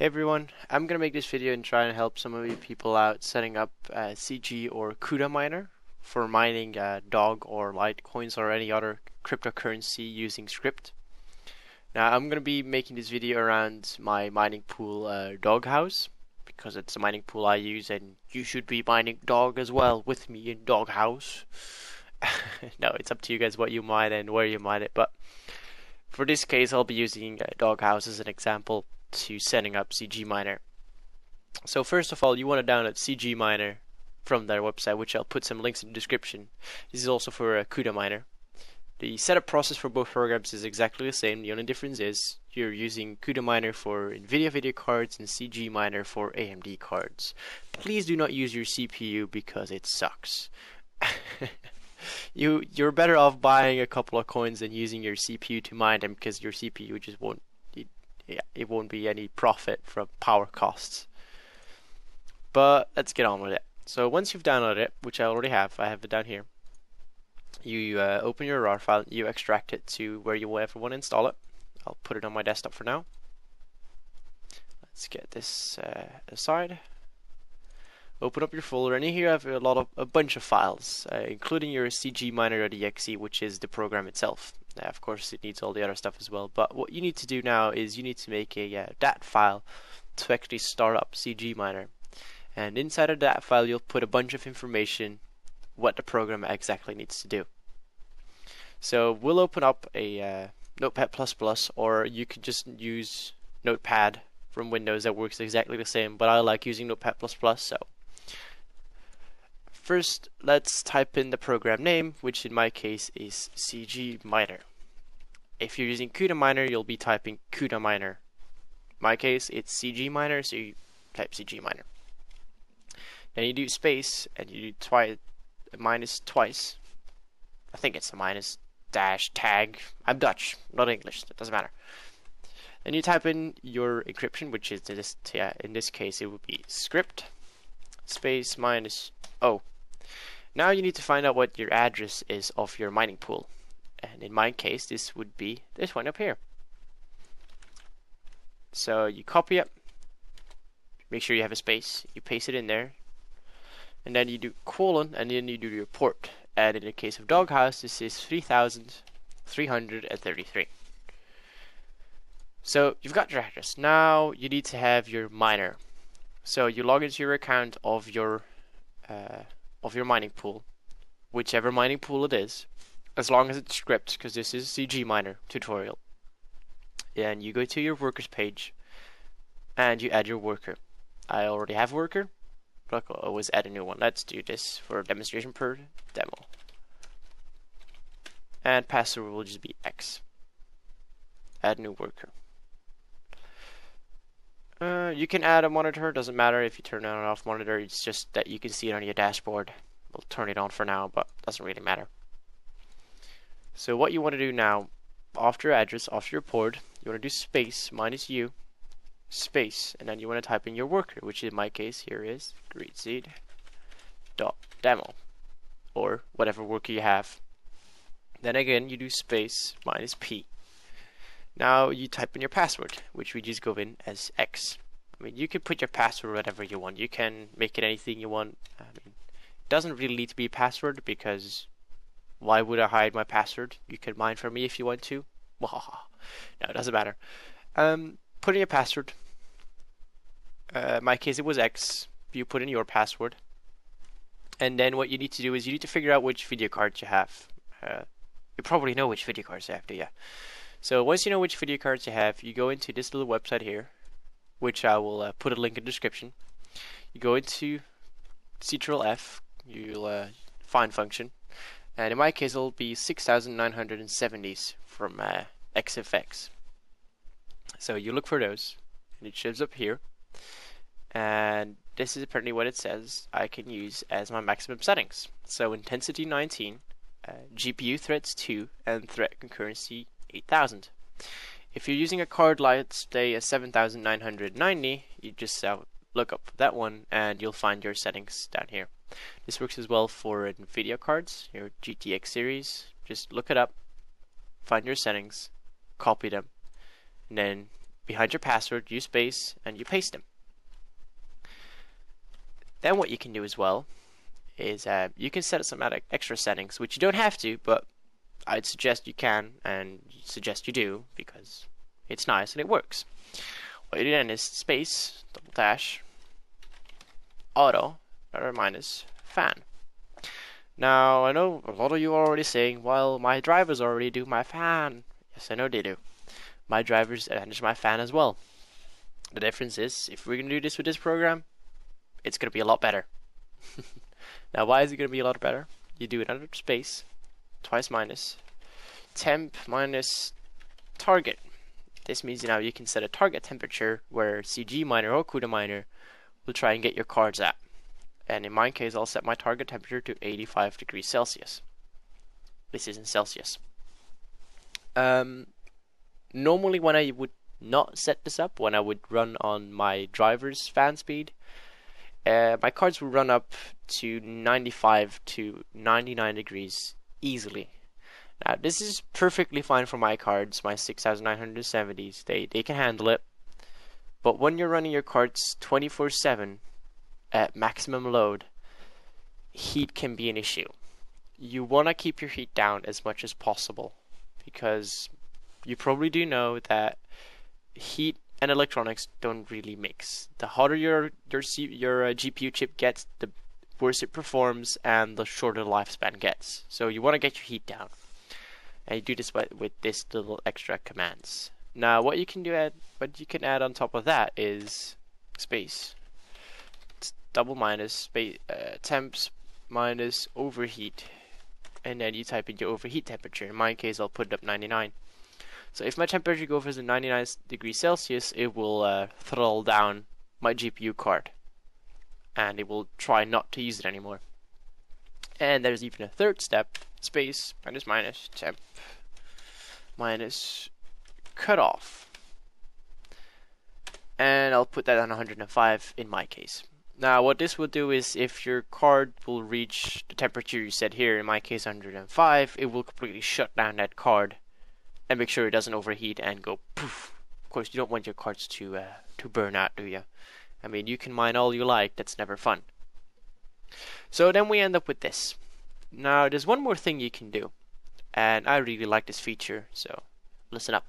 Hey everyone, I'm gonna make this video and try and help some of you people out setting up CG or cudaminer for mining dog or Litecoins or any other cryptocurrency using script. Now I'm gonna be making this video around my mining pool Doghouse because it's a mining pool I use and you should be mining dog as well with me in Doghouse. No, it's up to you guys what you mine and where you mine it, but for this case I'll be using Doghouse as an example to setting up cgminer. So first of all, you want to download cgminer from their website, which I'll put some links in the description. This is also for cudaminer. The setup process for both programs is exactly the same. The only difference is you're using cudaminer for NVIDIA video cards and cgminer for AMD cards. Please do not use your CPU because it sucks. You're better off buying a couple of coins than using your CPU to mine them, because your CPU just won't it won't be any profit from power costs. But let's get on with it. So once you've downloaded it, which I already have, I have it down here, you open your RAR file, you extract it to where you ever want to install it. I'll put it on my desktop for now. Let's get this aside. Open up your folder, and here you have a bunch of files, including your cgminer.exe, which is the program itself. Of course, it needs all the other stuff as well. But what you need to do now is you need to make a dat file to actually start up cgminer. And inside of that file, you'll put a bunch of information what the program exactly needs to do. So we'll open up a Notepad++, or you could just use Notepad from Windows. That works exactly the same, but I like using Notepad++, so first, let's type in the program name, which in my case is cgminer. If you're using cudaminer, you'll be typing cudaminer. In my case, it's cgminer, so you type cgminer. Then you do space, and you do minus twice. I think it's a minus dash tag. I'm Dutch, not English. That doesn't matter. Then you type in your encryption, which is in this case it would be script space minus O. Now you need to find out what your address is of your mining pool, and in my case this would be this one up here. So you copy it, make sure you have a space, you paste it in there, and then you do colon, and then you do your port. And in the case of Doghouse, this is 3333. So you've got your address. Now you need to have your miner. So you log into your account of your mining pool, whichever mining pool it is, as long as it's script, because this is cgminer tutorial. And you go to your workers page and you add your worker. I already have a worker, but I'll always add a new one. Let's do this for a demonstration per demo. And password will just be X. Add new worker. You can add a monitor, doesn't matter if you turn on and off monitor, it's just that you can see it on your dashboard. We'll turn it on for now, but doesn't really matter. So what you want to do now, after your address, after your port, you want to do space minus U, space, and then you want to type in your worker, which in my case here is greatseed.demo, or whatever worker you have. Then again, you do space minus P. Now you type in your password, which we just go in as X. I mean, you can put your password whatever you want. You can make it anything you want. I mean, it doesn't really need to be a password, because why would I hide my password? You can mine for me if you want to. No, it doesn't matter. Put in your password. In my case, it was X. You put in your password. And then what you need to do is you need to figure out which video cards you have. You probably know which video cards you have, do you? So once you know which video cards you have, you go into this little website here, which I will put a link in the description. You go into Ctrl+F, you'll find function, and in my case it'll be 6970s from XFX. So you look for those, and it shows up here, and this is apparently what it says I can use as my maximum settings. So intensity 19, GPU threads 2, and thread concurrency 8000. If you're using a card like, say, a 7990, you just look up that one and you'll find your settings down here. This works as well for NVIDIA cards, your GTX series. Just look it up, find your settings, copy them, and then behind your password, you space, and you paste them. Then what you can do as well is you can set some extra settings, which you don't have to, but I'd suggest you can, and suggest you do, because it's nice and it works. What you do then is space, double dash, auto, or minus, fan. Now, I know a lot of you are already saying, well, my drivers already do my fan. Yes, I know they do. My drivers manage my fan as well. The difference is, if we're going to do this with this program, it's going to be a lot better. Now, why is it going to be a lot better? You do it under space, twice minus, temp minus target. This means now you can set a target temperature where cgminer or cudaminer will try and get your cards at. And in my case, I'll set my target temperature to 85 degrees Celsius. This is in Celsius. Normally when I would not set this up, when I would run on my driver's fan speed, my cards will run up to 95 to 99 degrees easily. Now this is perfectly fine for my cards, my 6970s, they can handle it. But when you're running your cards 24/7 at maximum load, heat can be an issue. You want to keep your heat down as much as possible, because you probably do know that heat and electronics don't really mix. The hotter your GPU chip gets, the worse it performs and the shorter the lifespan gets. So you want to get your heat down, and you do this with this little extra commands. Now what you can add on top of that is space, double minus, space, temps minus overheat, and then you type in your overheat temperature. In my case, I'll put it up 99. So if my temperature goes to 99 degrees Celsius, it will throttle down my GPU card, and it will try not to use it anymore. And there's even a third step, space minus minus temp minus cutoff, and I'll put that on 105 in my case. Now what this will do is, if your card will reach the temperature you set here, in my case 105, it will completely shut down that card and make sure it doesn't overheat and go poof. Of course, you don't want your cards to burn out, do you? I mean, you can mine all you like, that's never fun. So then we end up with this. Now there's one more thing you can do, and I really like this feature, so listen up.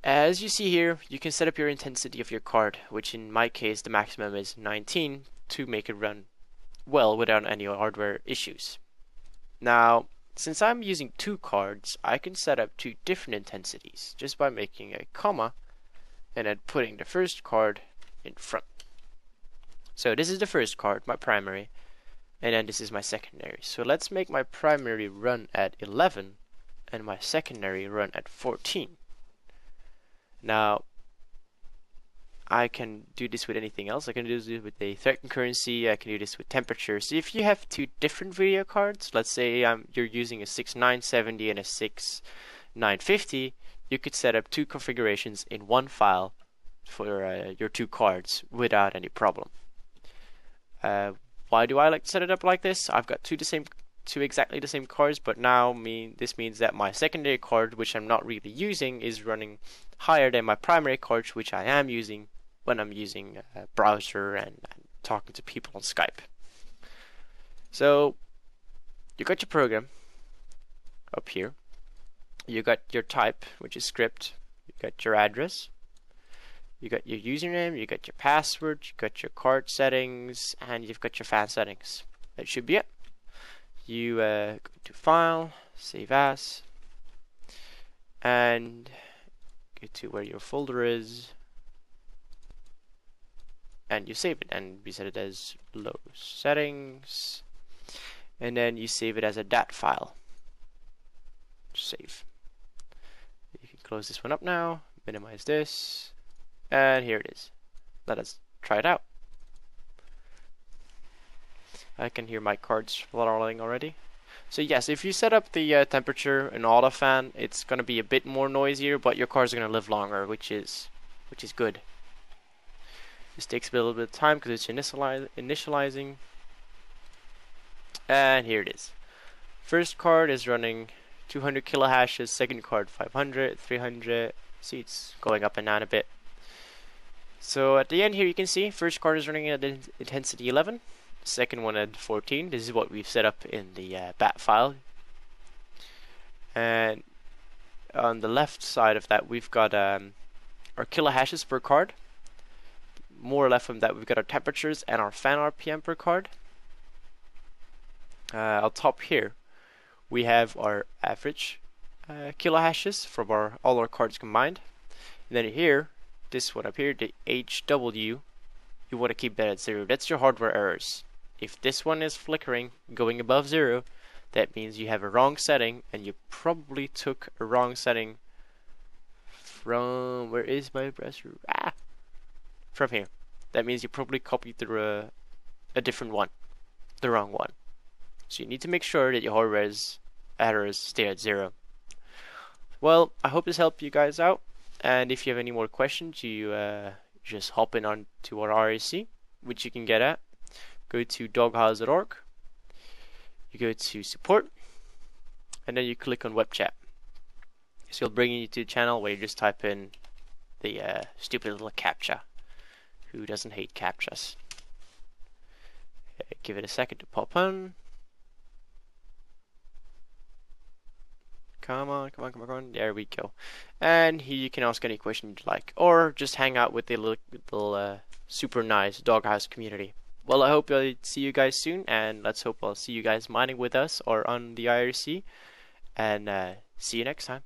As you see here, you can set up your intensity of your card, which in my case the maximum is 19, to make it run well without any hardware issues. Now, since I'm using two cards, I can set up two different intensities just by making a comma and then putting the first card in front. So this is the first card, my primary, and then this is my secondary. So let's make my primary run at 11 and my secondary run at 14. Now, I can do this with anything else. I can do this with a thread concurrency. I can do this with temperature. So if you have two different video cards, let's say you're using a 6970 and a 6950, you could set up two configurations in one file for your two cards without any problem. Why do I like to set it up like this? I've got two exactly the same cards, but now this means that my secondary card, which I'm not really using, is running higher than my primary cards, which I am using when I'm using a browser and talking to people on Skype. So you got your program up here, you got your type, which is script, you got your address, you got your username, you got your password, you got your card settings, and you've got your fan settings. That should be it. You go to File, Save As, and go to where your folder is, and you save it, and we set it as low settings, and then you save it as a .dat file. Save. You can close this one up now, minimize this, and here it is. Let us try it out. I can hear my cards fluttering already. So yes, if you set up the temperature in auto fan, it's going to be a bit more noisier, but your cards are going to live longer, which is good. This takes a little bit of time because it's initializing. And here it is. First card is running 200 kilohashes, second card 500, 300, See, it's going up and down a bit. So at the end here, you can see first card is running at intensity 11, second one at 14. This is what we've set up in the bat file. And on the left side of that, we've got our kilohashes per card. More left from that, we've got our temperatures and our fan RPM per card. On top here, we have our average kilohashes from all our cards combined. And then here, this one up here, the HW, you want to keep that at 0. That's your hardware errors. If this one is flickering, going above 0, that means you have a wrong setting, and you probably took a wrong setting from, where is my browser? From here. That means you probably copied through a different one, the wrong one. So you need to make sure that your hardware errors stay at 0. Well, I hope this helped you guys out. And if you have any more questions, you just hop in onto our ASIC, which you can get at. Go to doghouse.org. You go to support, and then you click on web chat. So it'll bring you to a channel where you just type in the stupid little CAPTCHA. Who doesn't hate CAPTCHAs? Give it a second to pop on. Come on. There we go. And here you can ask any question you'd like, or just hang out with the little super nice Doghouse community. Well, I hope I'll see you guys soon, and let's hope I'll see you guys mining with us or on the IRC. And see you next time.